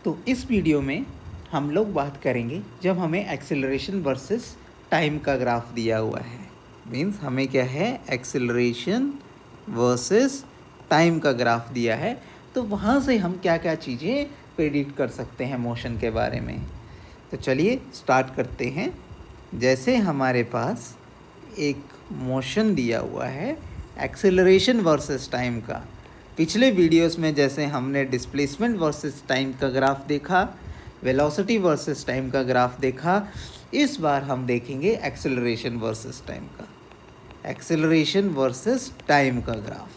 तो इस वीडियो में हम लोग बात करेंगे जब हमें एक्सेलरेशन वर्सेस टाइम का ग्राफ दिया हुआ है। मीन्स हमें क्या है, एक्सेलरेशन वर्सेस टाइम का ग्राफ दिया है, तो वहाँ से हम क्या क्या चीज़ें प्रेडिक्ट कर सकते हैं मोशन के बारे में। तो चलिए स्टार्ट करते हैं। जैसे हमारे पास एक मोशन दिया हुआ है एक्सेलरेशन वर्सेस टाइम का। पिछले वीडियोस में जैसे हमने डिस्प्लेसमेंट वर्सेस टाइम का ग्राफ देखा, वेलोसिटी वर्सेस टाइम का ग्राफ देखा, इस बार हम देखेंगे एक्सेलरेशन वर्सेस टाइम का, एक्सेलरेशन वर्सेस टाइम का ग्राफ।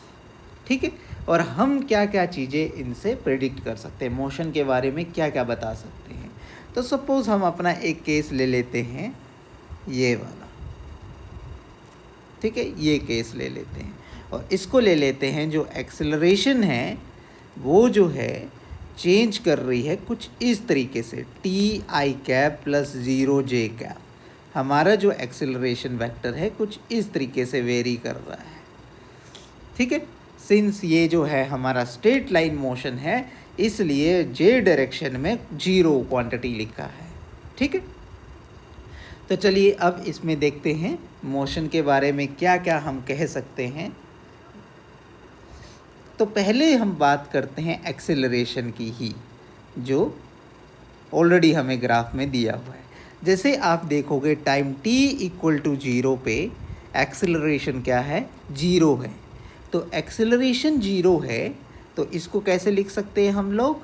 ठीक है, और हम क्या क्या चीज़ें इनसे प्रेडिक्ट कर सकते हैं, मोशन के बारे में क्या क्या बता सकते हैं। तो सपोज़ हम अपना एक केस ले लेते हैं, ये वाला। ठीक है, ये केस ले लेते हैं और इसको ले लेते हैं। जो एक्सेलरेशन है वो जो है चेंज कर रही है कुछ इस तरीके से, t(i) प्लस 0j। हमारा जो एक्सेलरेशन वेक्टर है कुछ इस तरीके से वेरी कर रहा है। ठीक है, सिंस ये जो है हमारा स्ट्रेट लाइन मोशन है, इसलिए j डायरेक्शन में 0 क्वांटिटी लिखा है। ठीक है, तो चलिए अब इसमें देखते हैं मोशन के बारे में क्या क्या हम कह सकते हैं। तो पहले हम बात करते हैं एक्सेलरेशन की ही, जो ऑलरेडी हमें ग्राफ में दिया हुआ है। जैसे आप देखोगे टाइम t=0 पे एक्सेलरेशन क्या है, 0 है। तो एक्सेलरेशन 0 है, तो इसको कैसे लिख सकते हैं हम लोग,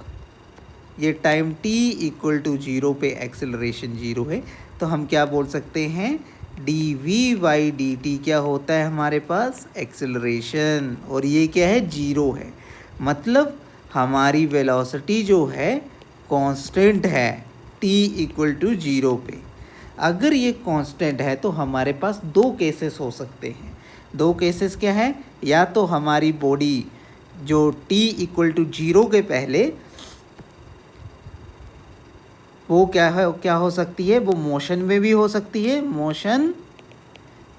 ये टाइम t=0 पे एक्सेलरेशन 0 है, तो हम क्या बोल सकते हैं, dv/dt क्या होता है हमारे पास, एक्सेलरेशन, और ये क्या है, 0 है। मतलब हमारी वेलोसिटी जो है कांस्टेंट है t=0 पे। अगर ये कांस्टेंट है तो हमारे पास दो केसेस हो सकते हैं। दो केसेस क्या है, या तो हमारी बॉडी जो t=0 के पहले वो क्या हो सकती है, वो मोशन में भी हो सकती है, मोशन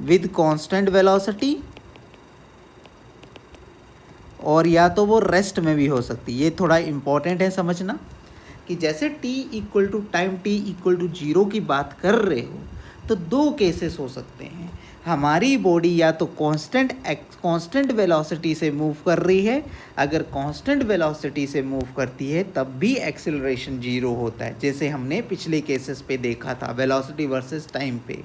विद कांस्टेंट वेलोसिटी, और या तो वो रेस्ट में भी हो सकती है। ये थोड़ा इम्पॉर्टेंट है समझना कि जैसे टाइम t=0 की बात कर रहे हो तो दो केसेस हो सकते हैं। हमारी बॉडी या तो कांस्टेंट वेलोसिटी से मूव कर रही है, अगर कांस्टेंट वेलोसिटी से मूव करती है तब भी एक्सेलरेशन 0 होता है। जैसे हमने पिछले केसेस पे देखा था वेलोसिटी वर्सेस टाइम पे।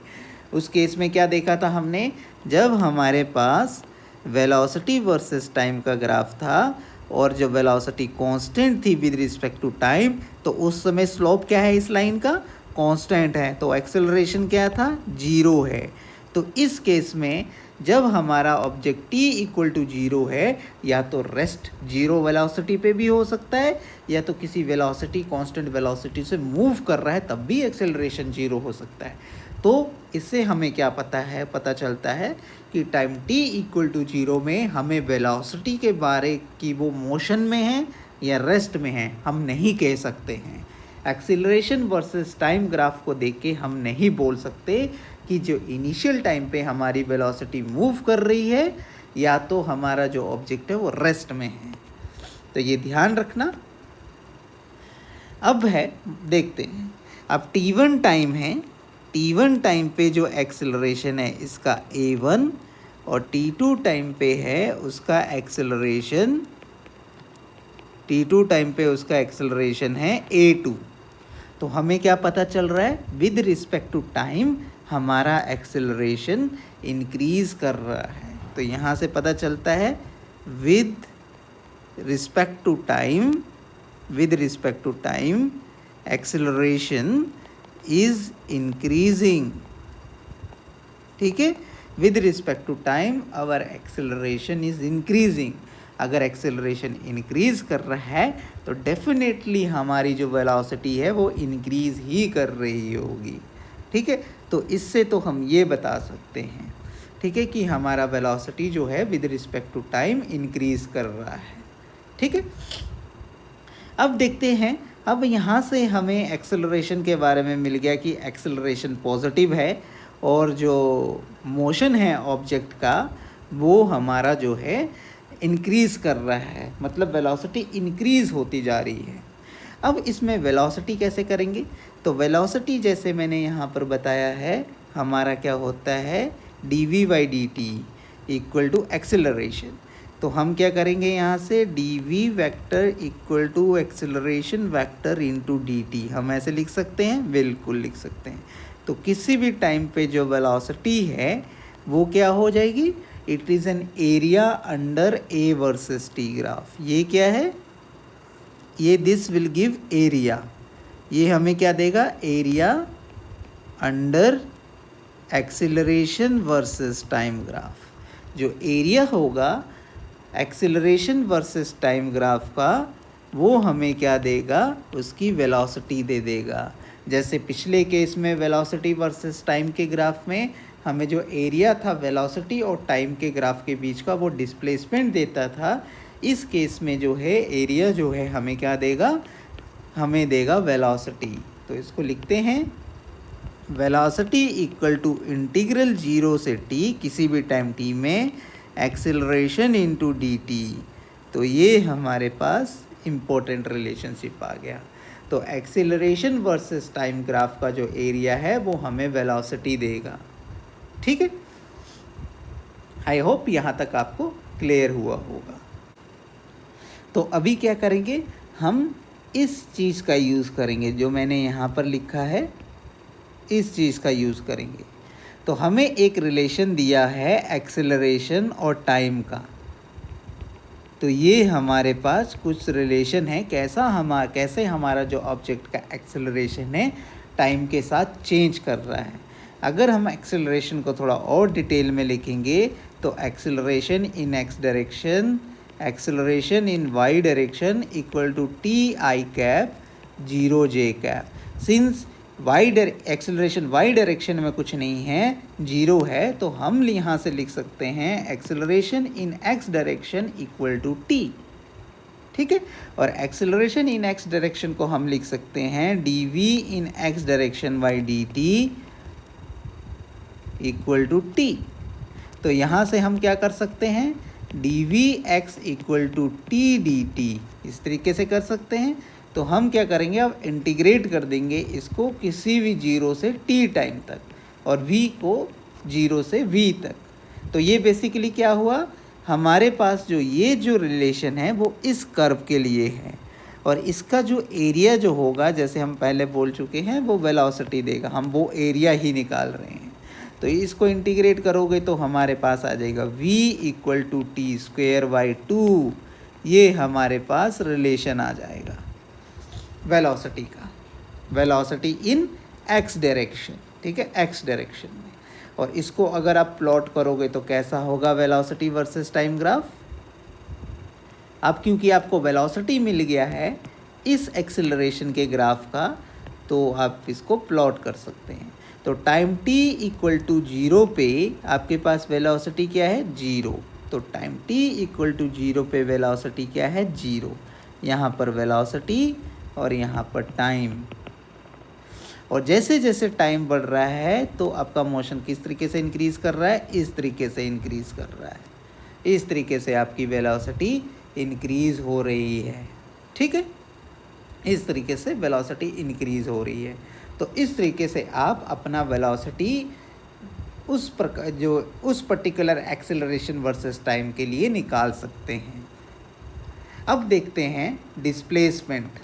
उस केस में क्या देखा था हमने, जब हमारे पास वेलोसिटी वर्सेस टाइम का ग्राफ था और जब वेलोसिटी कांस्टेंट थी विद रिस्पेक्ट टू टाइम, तो उस समय स्लोप क्या है इस लाइन का, कांस्टेंट है, तो एक्सेलरेशन क्या था, 0 है। तो इस केस में जब हमारा ऑब्जेक्ट t=0 है, या तो रेस्ट 0 वेलोसिटी पे भी हो सकता है, या तो किसी वेलोसिटी कांस्टेंट वेलोसिटी से मूव कर रहा है तब भी एक्सेलरेशन 0 हो सकता है। तो इससे हमें क्या पता चलता है कि टाइम t=0 में हमें वेलोसिटी के बारे की वो मोशन में है या रेस्ट में है हम नहीं कह सकते हैं। एक्सीलरेशन वर्सेस टाइम ग्राफ को देख के हम नहीं बोल सकते कि जो इनिशियल टाइम पे हमारी वेलोसिटी मूव कर रही है या तो हमारा जो ऑब्जेक्ट है वो रेस्ट में है। तो ये ध्यान रखना। अब है, देखते हैं, अब t1 टाइम है, t1 टाइम पे जो एक्सेलरेशन है इसका a1, और t2 टाइम पे है उसका एक्सेलरेशन, t2 टाइम पे उसका एक्सेलरेशन है a2। तो हमें क्या पता चल रहा है, विद रिस्पेक्ट टू टाइम हमारा एक्सेलरेशन इंक्रीज कर रहा है। तो यहाँ से पता चलता है with respect to time acceleration is increasing. ठीक है, with respect to time our acceleration is increasing. अगर एक्सेलरेशन इंक्रीज कर रहा है तो डेफिनेटली हमारी जो वेलोसिटी है वो इंक्रीज ही कर रही होगी। ठीक है, तो इससे तो हम ये बता सकते हैं, ठीक है, कि हमारा वेलोसिटी जो है with respect to time increase कर रहा है। ठीक है, अब देखते हैं, अब यहाँ से हमें एक्सेलरेशन के बारे में मिल गया कि एक्सेलरेशन पॉजिटिव है और जो मोशन है ऑब्जेक्ट का वो हमारा जो है इंक्रीज़ कर रहा है, मतलब वेलोसिटी इंक्रीज़ होती जा रही है। अब इसमें वेलोसिटी कैसे करेंगे? तो वेलोसिटी जैसे मैंने यहाँ पर बताया है, हमारा क्या होता है, dv/dt इक्वल टू एक्सेलरेशन। तो हम क्या करेंगे यहाँ से, dv vector equal to acceleration vector into dt, हम ऐसे लिख सकते हैं, बिल्कुल लिख सकते हैं। तो किसी भी टाइम पे जो वेलोसिटी है वो क्या हो जाएगी, it is an area under A versus T graph. ये क्या है, ये दिस विल गिव एरिया, ये हमें क्या देगा, area under acceleration versus time graph. जो एरिया होगा एक्सीलरेशन वर्सेस टाइम ग्राफ का, वो हमें क्या देगा, उसकी वेलोसिटी दे देगा। जैसे पिछले केस में वेलोसिटी वर्सेस टाइम के ग्राफ में हमें जो एरिया था वेलोसिटी और टाइम के ग्राफ के बीच का, वो डिस्प्लेसमेंट देता था। इस केस में जो है एरिया जो है हमें क्या देगा, हमें देगा वेलोसिटी। तो इसको लिखते हैं, वेलोसिटी इक्वल टू इंटीग्रल 0 से t किसी भी टाइम t में एक्सेलरेशन इनटू dt। तो ये हमारे पास इम्पोर्टेंट रिलेशनशिप आ गया। तो एक्सेलरेशन वर्सेस टाइम ग्राफ का जो एरिया है वो हमें वेलोसिटी देगा। ठीक है, आई होप यहाँ तक आपको क्लियर हुआ होगा। तो अभी क्या करेंगे, हम इस चीज़ का यूज़ करेंगे, जो मैंने यहाँ पर लिखा है इस चीज़ का यूज़ करेंगे। तो हमें एक रिलेशन दिया है एक्सेलरेशन और टाइम का। तो ये हमारे पास कुछ रिलेशन है, कैसे हमारा जो ऑब्जेक्ट का एक्सेलरेशन है टाइम के साथ चेंज कर रहा है। अगर हम एक्सेलरेशन को थोड़ा और डिटेल में लिखेंगे तो acceleration in x direction, acceleration in y direction equal to t i cap 0 j cap. Since acceleration y direction में कुछ नहीं है, 0 है, तो हम यहाँ से लिख सकते हैं acceleration in x direction equal to t. ठीक है, और एक्सेलरेशन इन एक्स डायरेक्शन को हम लिख सकते हैं dv in x direction by dt equal to t. तो यहाँ से हम क्या कर सकते हैं, dvx equal to t dt, इस तरीके से कर सकते हैं। तो हम क्या करेंगे, अब इंटीग्रेट कर देंगे इसको किसी भी 0 से t टाइम तक, और v को 0 से v तक। तो ये बेसिकली क्या हुआ, हमारे पास जो रिलेशन है वो इस कर्व के लिए है, और इसका जो एरिया जो होगा, जैसे हम पहले बोल चुके हैं, वो वेलोसिटी देगा, हम वो एरिया ही निकाल रहे हैं। तो इसको इंटीग्रेट करोगे तो हमारे पास आ जाएगा v equal to t square by 2। ये हमारे पास रिलेशन आ जाएगा वेलोसिटी का, वेलोसिटी इन एक्स डायरेक्शन। ठीक है, एक्स डायरेक्शन में। और इसको अगर आप प्लॉट करोगे तो कैसा होगा वेलोसिटी वर्सेस टाइम ग्राफ। अब क्योंकि आपको वेलोसिटी मिल गया है इस एक्सेलरेशन के ग्राफ का, तो आप इसको प्लॉट कर सकते हैं। तो टाइम t इक्वल टू 0 पे आपके पास वेलोसिटी क्या है, 0। तो टाइम t इक्वल टू 0 पे वेलोसिटी क्या है, 0। यहाँ पर वेलोसिटी और यहाँ पर टाइम। और जैसे जैसे टाइम बढ़ रहा है तो आपका मोशन किस तरीके से इंक्रीज़ कर रहा है, इस तरीके से इंक्रीज़ कर रहा है। इस तरीके से आपकी वेलोसिटी इंक्रीज़ हो रही है। ठीक है, इस तरीके से वेलोसिटी इंक्रीज़ हो रही है। तो इस तरीके से आप अपना वेलोसिटी उस पर्टिकुलर एक्सेलरेशन वर्सेस टाइम के लिए निकाल सकते हैं। अब देखते हैं डिस्प्लेसमेंट।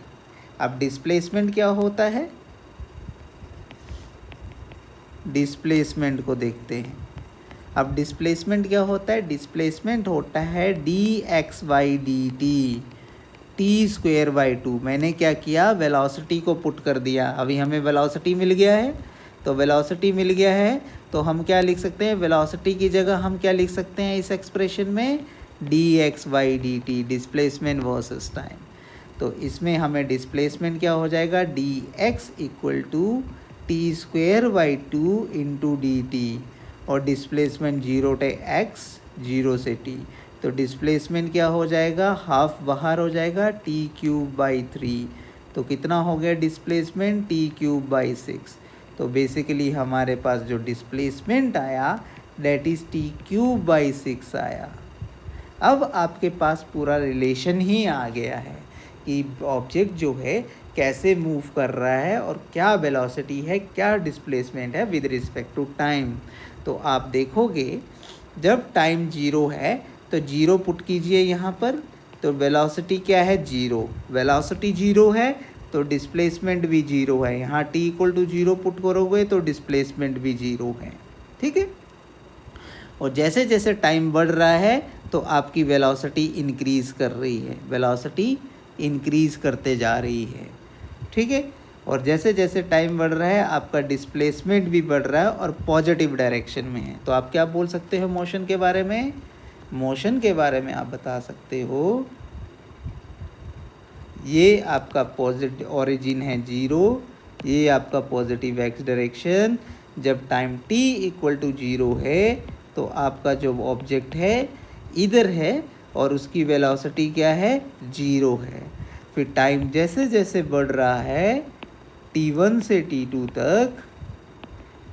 अब डिस्प्लेसमेंट क्या होता है, डिस्प्लेसमेंट को देखते हैं। अब डिस्प्लेसमेंट क्या होता है, डिस्प्लेसमेंट होता है dx/dt टी स्क्वेयर बाई 2। मैंने क्या किया, वेलोसिटी को पुट कर दिया। अभी हमें वेलोसिटी मिल गया है, तो वेलोसिटी मिल गया है तो हम क्या लिख सकते हैं, वेलोसिटी की जगह हम क्या लिख सकते हैं इस एक्सप्रेशन में, dx/dt डिस्प्लेसमेंट वर्सेस टाइम। तो इसमें हमें डिस्प्लेसमेंट क्या हो जाएगा, dx equal to t square by 2 into dt, और डिस्प्लेसमेंट 0 से x 0 से t। तो डिस्प्लेसमेंट क्या हो जाएगा, हाफ बाहर हो जाएगा, t³/3। तो कितना हो गया डिस्प्लेसमेंट, t³/6। तो बेसिकली हमारे पास जो डिस्प्लेसमेंट आया दैट इज़ t³/6 आया। अब आपके पास पूरा रिलेशन ही आ गया है कि ऑब्जेक्ट जो है कैसे मूव कर रहा है और क्या वेलोसिटी है, क्या डिस्प्लेसमेंट है विद रिस्पेक्ट टू टाइम। तो आप देखोगे जब टाइम 0 है तो 0 पुट कीजिए यहाँ पर, तो वेलोसिटी क्या है 0, वेलोसिटी 0 है तो डिस्प्लेसमेंट भी 0 है। यहाँ t इक्वल टू 0 पुट करोगे तो डिस्प्लेसमेंट भी 0 है, ठीक है। और जैसे जैसे टाइम बढ़ रहा है तो आपकी वेलोसिटी इंक्रीज़ कर रही है, वेलोसिटी इंक्रीज़ करते जा रही है, ठीक है। और जैसे जैसे टाइम बढ़ रहा है आपका डिस्प्लेसमेंट भी बढ़ रहा है और पॉजिटिव डायरेक्शन में है। तो आप क्या बोल सकते हो मोशन के बारे में? मोशन के बारे में आप बता सकते हो ये आपका पॉजिटिव ओरिजिन है 0, ये आपका पॉजिटिव एक्स डायरेक्शन। जब टाइम t इक्वल टू 0 है तो आपका जो ऑब्जेक्ट है इधर है और उसकी वेलोसिटी क्या है 0 है। फिर टाइम जैसे जैसे बढ़ रहा है t1 से t2 तक,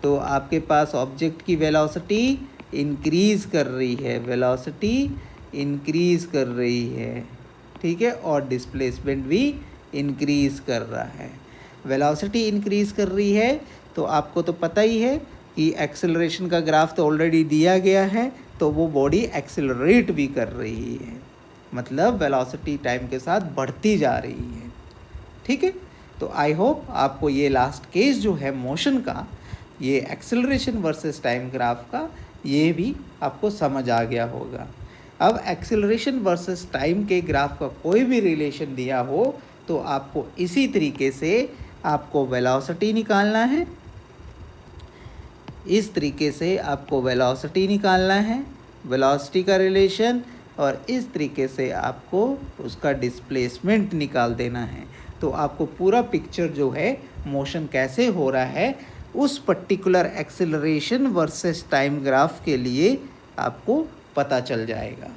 तो आपके पास ऑब्जेक्ट की वेलोसिटी इंक्रीज़ कर रही है, वेलोसिटी इंक्रीज़ कर रही है, ठीक है। और डिस्प्लेसमेंट भी इंक्रीज़ कर रहा है। वेलोसिटी इंक्रीज़ कर रही है तो आपको तो पता ही है कि एक्सेलरेशन का ग्राफ तो ऑलरेडी दिया गया है, तो वो बॉडी एक्सेलरेट भी कर रही है, मतलब वेलोसिटी टाइम के साथ बढ़ती जा रही है, ठीक है। तो आई होप आपको ये लास्ट केस जो है मोशन का, ये एक्सेलरेशन वर्सेस टाइम ग्राफ का, ये भी आपको समझ आ गया होगा। अब एक्सेलरेशन वर्सेस टाइम के ग्राफ का कोई भी रिलेशन दिया हो तो आपको इसी तरीके से आपको वेलोसिटी निकालना है, इस तरीके से आपको वेलोसिटी निकालना है, वेलोसिटी का रिलेशन, और इस तरीके से आपको उसका डिस्प्लेसमेंट निकाल देना है। तो आपको पूरा पिक्चर जो है मोशन कैसे हो रहा है उस particular acceleration versus time graph के लिए आपको पता चल जाएगा,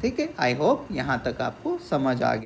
ठीक है। आई होप यहाँ तक आपको समझ आ गया।